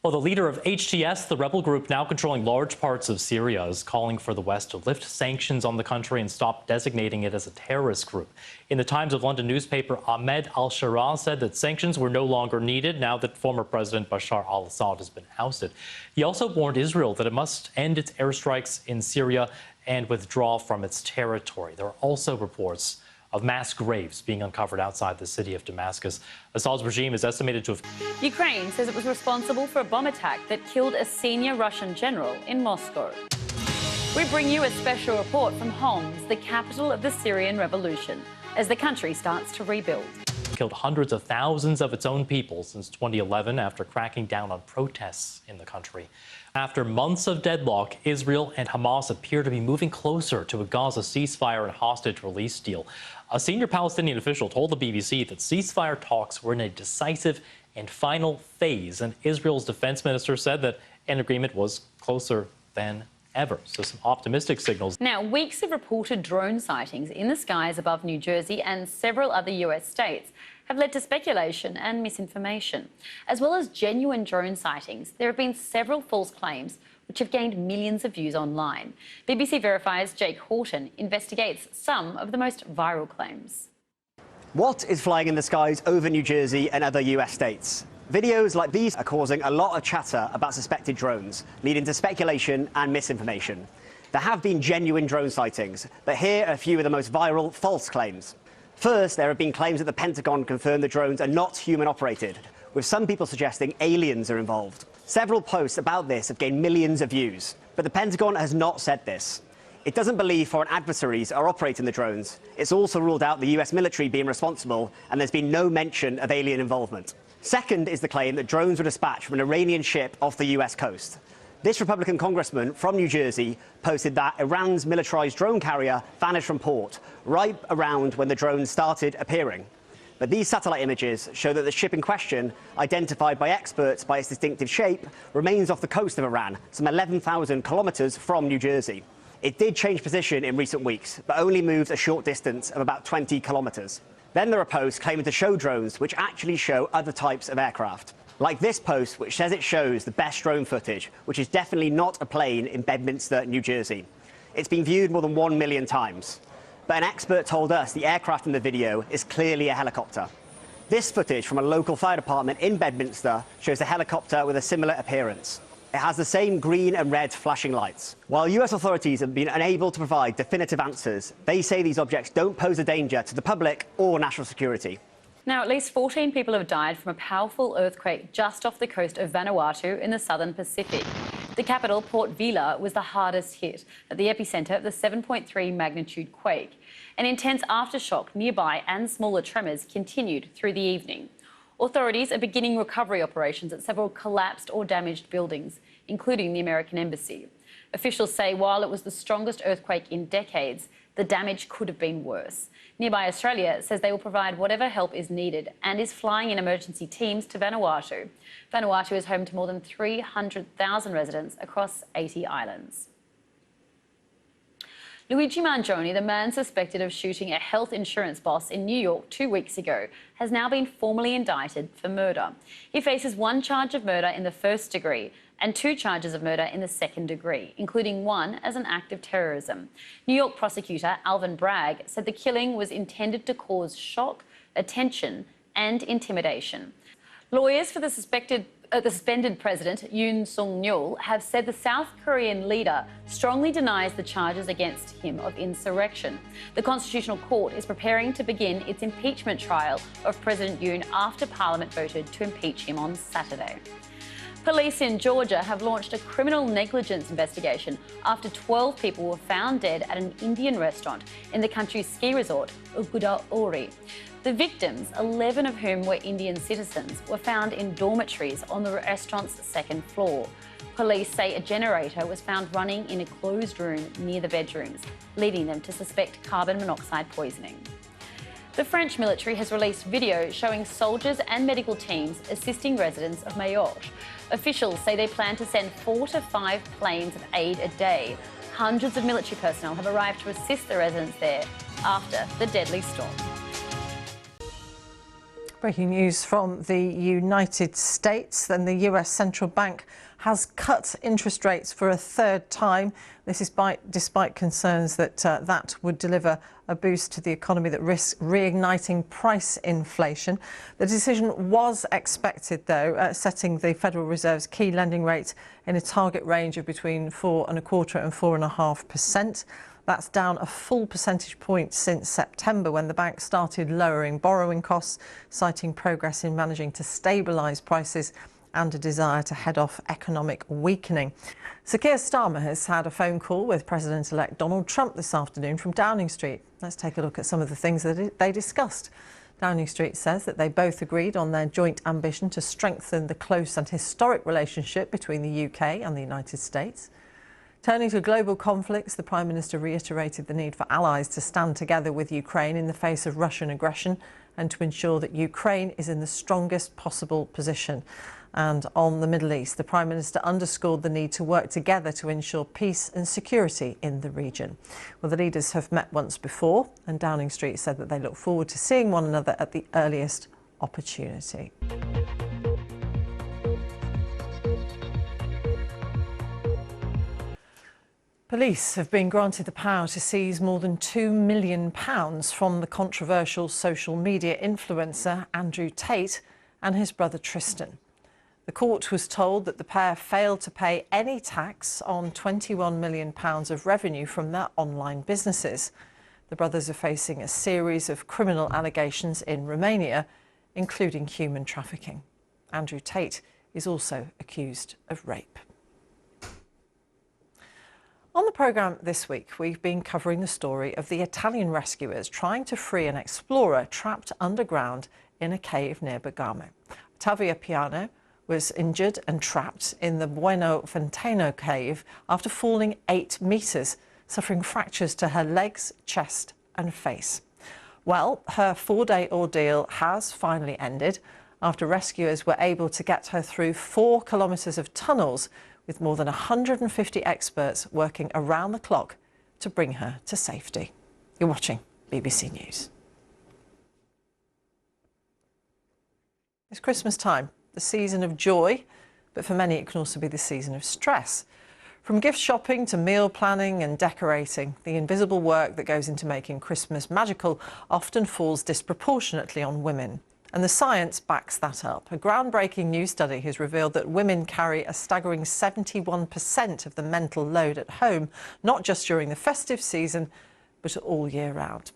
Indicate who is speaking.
Speaker 1: Well, the leader of HTS, the rebel group now controlling large parts of Syria, is calling for the West to lift sanctions on the country and stop designating it as a terrorist group. In the Times of London newspaper, Ahmed al-Shara said that sanctions were no longer needed now that former President Bashar al-Assad has been ousted. He also warned Israel that it must end its airstrikes in Syria and withdraw from its territory. There are also reports of mass graves being uncovered outside the city of Damascus. Assad's regime is estimated to have...
Speaker 2: Ukraine says it was responsible for a bomb attack that killed a senior Russian general in Moscow. We bring you a special report from Homs, the capital of the Syrian revolution, as the country starts to rebuild.
Speaker 1: Killed hundreds of thousands of its own people since 2011 after cracking down on protests in the country. After months of deadlock, Israel and Hamas appear to be moving closer to a Gaza ceasefire and hostage release deal. A senior Palestinian official told the BBC that ceasefire talks were in a decisive and final phase, and Israel's defense minister said that an agreement was closer than ever. So some optimistic signals.
Speaker 2: Now, weeks of reported drone sightings in the skies above New Jersey and several other US states have led to speculation and misinformation. As well as genuine drone sightings, there have been several false claims which have gained millions of views online. BBC Verify's Jake Horton investigates some of the most viral claims.
Speaker 3: What is flying in the skies over New Jersey and other US states? Videos like these are causing a lot of chatter about suspected drones, leading to speculation and misinformation. There have been genuine drone sightings, but here are a few of the most viral false claims. First, there have been claims that the Pentagon confirmed the drones are not human-operated, with some people suggesting aliens are involved. Several posts about this have gained millions of views, but the Pentagon has not said this. It doesn't believe foreign adversaries are operating the drones. It's also ruled out the US military being responsible, and there's been no mention of alien involvement. Second is the claim that drones were dispatched from an Iranian ship off the US coast. This Republican congressman from New Jersey posted that Iran's militarized drone carrier vanished from port right around when the drones started appearing. But these satellite images show that the ship in question, identified by experts by its distinctive shape, remains off the coast of Iran, some 11,000 kilometers from New Jersey. It did change position in recent weeks, but only moved a short distance of about 20 kilometers. Then there are posts claiming to show drones which actually show other types of aircraft. Like this post, which says it shows the best drone footage, which is definitely not a plane in Bedminster, New Jersey. It's been viewed more than 1 million times. But an expert told us the aircraft in the video is clearly a helicopter. This footage from a local fire department in Bedminster shows a helicopter with a similar appearance. It has the same green and red flashing lights. While US authorities have been unable to provide definitive answers, they say these objects don't pose a danger to the public or national security.
Speaker 2: Now, at least 14 people have died from a powerful earthquake just off the coast of Vanuatu in the southern Pacific. The capital, Port Vila, was the hardest hit at the epicentre of the 7.3 magnitude quake. An intense aftershock nearby and smaller tremors continued through the evening. Authorities are beginning recovery operations at several collapsed or damaged buildings, including the American Embassy. Officials say while it was the strongest earthquake in decades, the damage could have been worse. Nearby Australia says they will provide whatever help is needed and is flying in emergency teams to Vanuatu. Vanuatu is home to more than 300,000 residents across 80 islands. Luigi Mangione, the man suspected of shooting a health insurance boss in New York 2 weeks ago, has now been formally indicted for murder. He faces 1 charge of murder in the first degree and 2 charges of murder in the second degree, including 1 as an act of terrorism. New York prosecutor Alvin Bragg said the killing was intended to cause shock, attention and intimidation. Lawyers for the suspended president, Yoon Suk-yeol, have said the South Korean leader strongly denies the charges against him of insurrection. The Constitutional Court is preparing to begin its impeachment trial of President Yoon after Parliament voted to impeach him on Saturday. Police in Georgia have launched a criminal negligence investigation after 12 people were found dead at an Indian restaurant in the country's ski resort, Godavari. The victims, 11 of whom were Indian citizens, were found in dormitories on the restaurant's second floor. Police say a generator was found running in a closed room near the bedrooms, leading them to suspect carbon monoxide poisoning. The French military has released video showing soldiers and medical teams assisting residents of Mayotte. Officials say they plan to send 4 to 5 planes of aid a day. Hundreds of military personnel have arrived to assist the residents there after the deadly storm.
Speaker 4: Breaking news from the United States. Then the US Central Bank has cut interest rates for a third time. This is despite concerns that that would deliver a boost to the economy that risks reigniting price inflation. The decision was expected, though, setting the Federal Reserve's key lending rate in a target range of between 4.25% and 4.5%. That's down a full percentage point since September, when the bank started lowering borrowing costs, citing progress in managing to stabilise prices and a desire to head off economic weakening. So Keir Starmer has had a phone call with President-elect Donald Trump this afternoon from Downing Street. Let's take a look at some of the things that they discussed. Downing Street says that they both agreed on their joint ambition to strengthen the close and historic relationship between the UK and the United States. Turning to global conflicts, the Prime Minister reiterated the need for allies to stand together with Ukraine in the face of Russian aggression and to ensure that Ukraine is in the strongest possible position. And on the Middle East, the Prime Minister underscored the need to work together to ensure peace and security in the region. Well, the leaders have met once before, and Downing Street said that they look forward to seeing one another at the earliest opportunity. Police have been granted the power to seize more than £2 million from the controversial social media influencer Andrew Tate and his brother Tristan. The court was told that the pair failed to pay any tax on £21 million of revenue from their online businesses. The brothers are facing a series of criminal allegations in Romania, including human trafficking. Andrew Tate is also accused of rape. On the programme this week, we've been covering the story of the Italian rescuers trying to free an explorer trapped underground in a cave near Bergamo. Ottavia Piano was injured and trapped in the Buono cave after falling 8 metres, suffering fractures to her legs, chest and face. Well, her 4-day ordeal has finally ended after rescuers were able to get her through 4 kilometres of tunnels, with more than 150 experts working around the clock to bring her to safety. You're watching BBC News. It's Christmas time, the season of joy, but for many it can also be the season of stress. From gift shopping to meal planning and decorating, the invisible work that goes into making Christmas magical often falls disproportionately on women. And the science backs that up. A groundbreaking new study has revealed that women carry a staggering 71% of the mental load at home, not just during the festive season, but all year round.